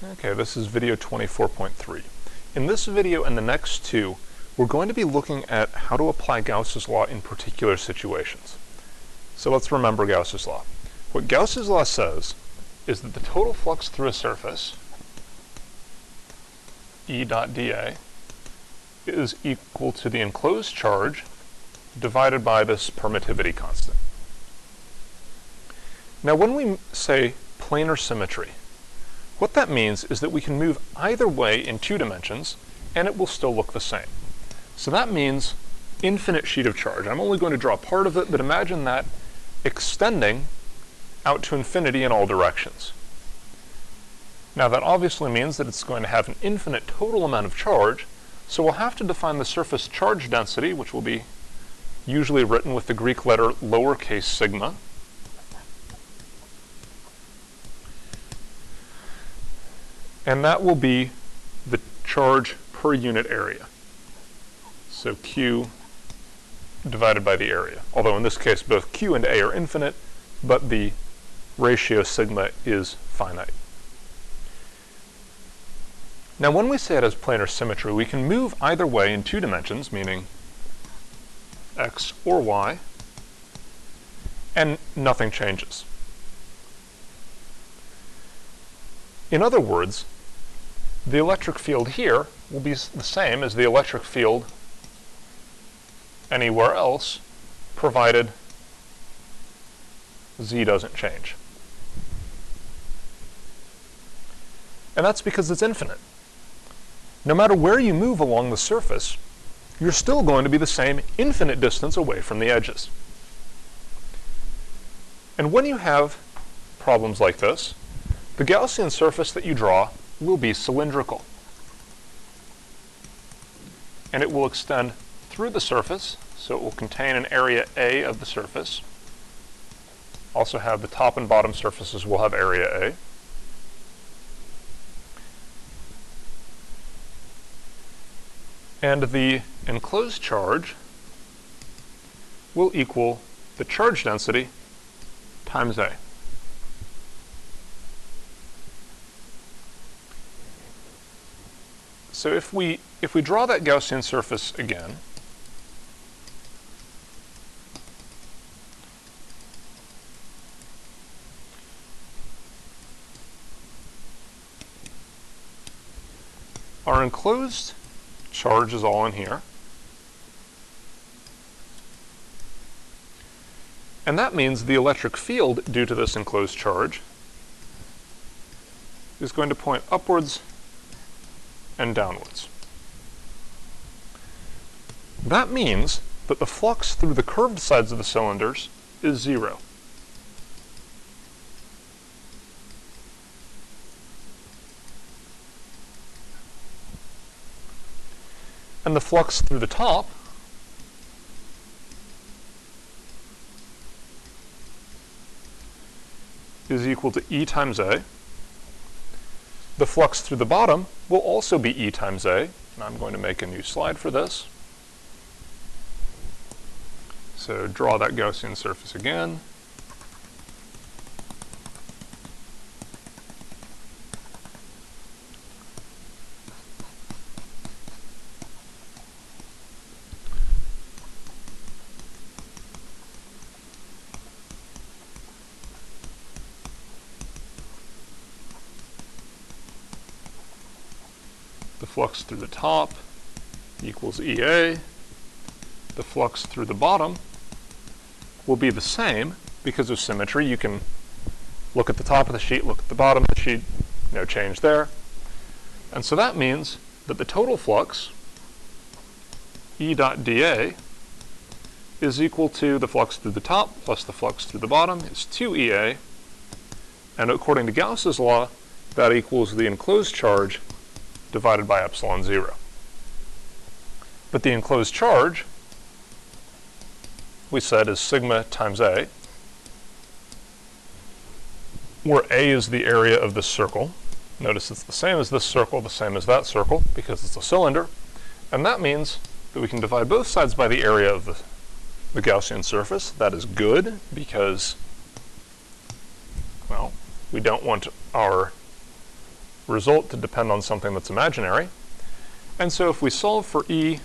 Okay, this is video 24.3. In this video and the next two, we're going to be looking at how to apply Gauss's law in particular situations. So let's remember Gauss's law. What Gauss's law says is that the total flux through a surface, E dot dA, is equal to the enclosed charge divided by this permittivity constant. Now when we say planar symmetry, what that means is that we can move either way in 2 dimensions and it will still look the same. So that means infinite sheet of charge. I'm only going to draw part of it, but imagine that extending out to infinity in all directions. Now that obviously means that it's going to have an infinite total amount of charge, so we'll have to define the surface charge density, which will be usually written with the Greek letter lowercase sigma. And that will be the charge per unit area. So Q divided by the area. Although in this case both Q and A are infinite, but the ratio sigma is finite. Now when we say it has planar symmetry, we can move either way in 2 dimensions, meaning x or y, and nothing changes. In other words, the electric field here will be the same as the electric field anywhere else, provided z doesn't change. And that's because it's infinite. No matter where you move along the surface, you're still going to be the same infinite distance away from the edges. And when you have problems like this, the Gaussian surface that you draw will be cylindrical. And it will extend through the surface, so it will contain an area A of the surface. Also have the top and bottom surfaces will have area A. And the enclosed charge will equal the charge density times A. So if we draw that Gaussian surface again, our enclosed charge is all in here. And that means the electric field due to this enclosed charge is going to point upwards and downwards. That means that the flux through the curved sides of the cylinders is 0. And the flux through the top is equal to E times A. The flux through the bottom will also be E times A, and I'm going to make a new slide for this. So draw that Gaussian surface again. The flux through the top equals EA. The flux through the bottom will be the same because of symmetry. You can look at the top of the sheet, look at the bottom of the sheet, no change there. And so that means that the total flux, E dot dA, is equal to the flux through the top plus the flux through the bottom is 2EA. And according to Gauss's law, that equals the enclosed charge divided by epsilon 0. But the enclosed charge, we said, is sigma times A, where A is the area of this circle. Notice it's the same as this circle, the same as that circle, because it's a cylinder. And that means that we can divide both sides by the area of the Gaussian surface. That is good, because, well, we don't want our result to depend on something that's imaginary. And so if we solve for E,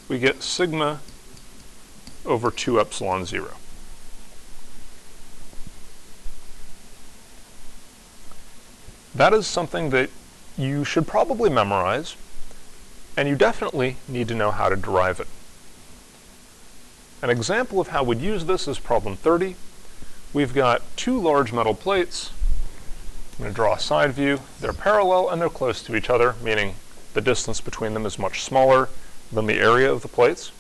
we get sigma over 2 epsilon 0. That is something that you should probably memorize, and you definitely need to know how to derive it. An example of how we'd use this is problem 30. We've got two large metal plates. I'm going to draw a side view. They're parallel and they're close to each other, meaning the distance between them is much smaller than the area of the plates.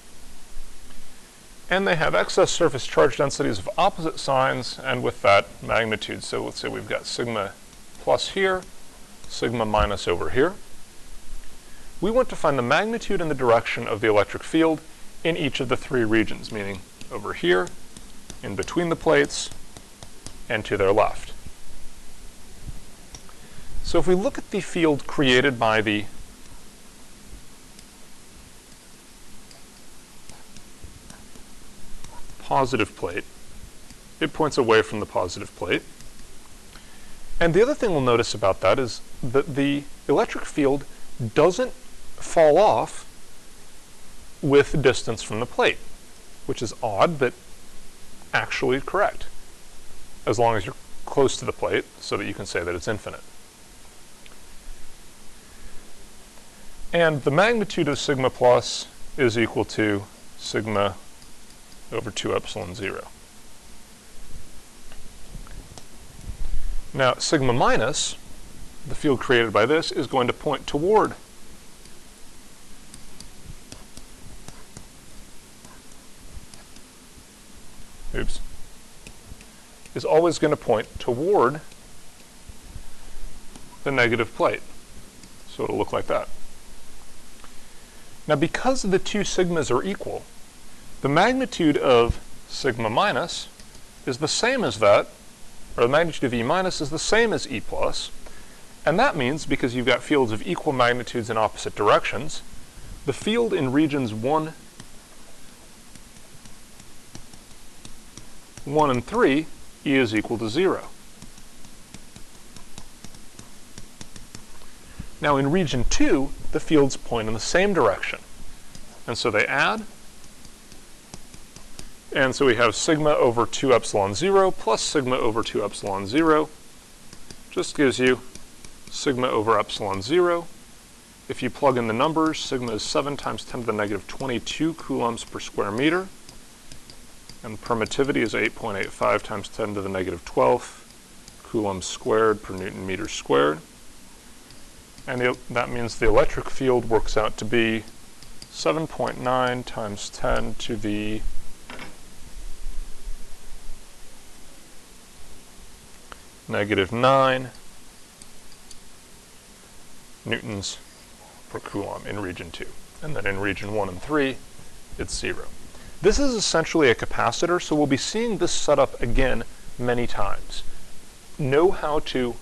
And they have excess surface charge densities of opposite signs and with that magnitude. So let's say we've got sigma plus here, sigma minus over here. We want to find the magnitude and the direction of the electric field in each of the three regions, meaning over here, in between the plates, and to their left. So if we look at the field created by the positive plate, it points away from the positive plate. And the other thing we'll notice about that is that the electric field doesn't fall off with distance from the plate, which is odd, but actually correct, as long as you're close to the plate so that you can say that it's infinite. And the magnitude of sigma plus is equal to sigma over 2 epsilon 0. Now, sigma minus, the field created by this, is going to point toward is always going to point toward the negative plate. So it'll look like that. Now, because the two sigmas are equal, the magnitude of sigma minus is the same as that, or the magnitude of E minus is the same as E plus, and that means, because you've got fields of equal magnitudes in opposite directions, the field in regions 1 and 3, E is equal to 0. Now in region 2, the fields point in the same direction, and so they add, and so we have sigma over 2 epsilon 0 plus sigma over 2 epsilon 0 just gives you sigma over epsilon 0. If you plug in the numbers, sigma is 7 times 10 to the negative 22 coulombs per square meter, and permittivity is 8.85 times 10 to the negative 12th coulombs squared per newton meters squared. And that means the electric field works out to be 7.9 times 10 to the negative 9 newtons per coulomb in region 2. And then in region 1 and 3, it's 0. This is essentially a capacitor, so we'll be seeing this setup again many times. Know how to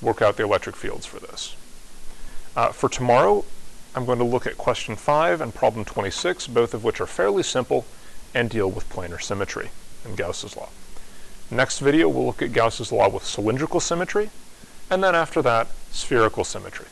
work out the electric fields for this. For tomorrow, I'm going to look at question 5 and problem 26, both of which are fairly simple and deal with planar symmetry and Gauss's law. Next video, we'll look at Gauss's law with cylindrical symmetry, and then after that, spherical symmetry.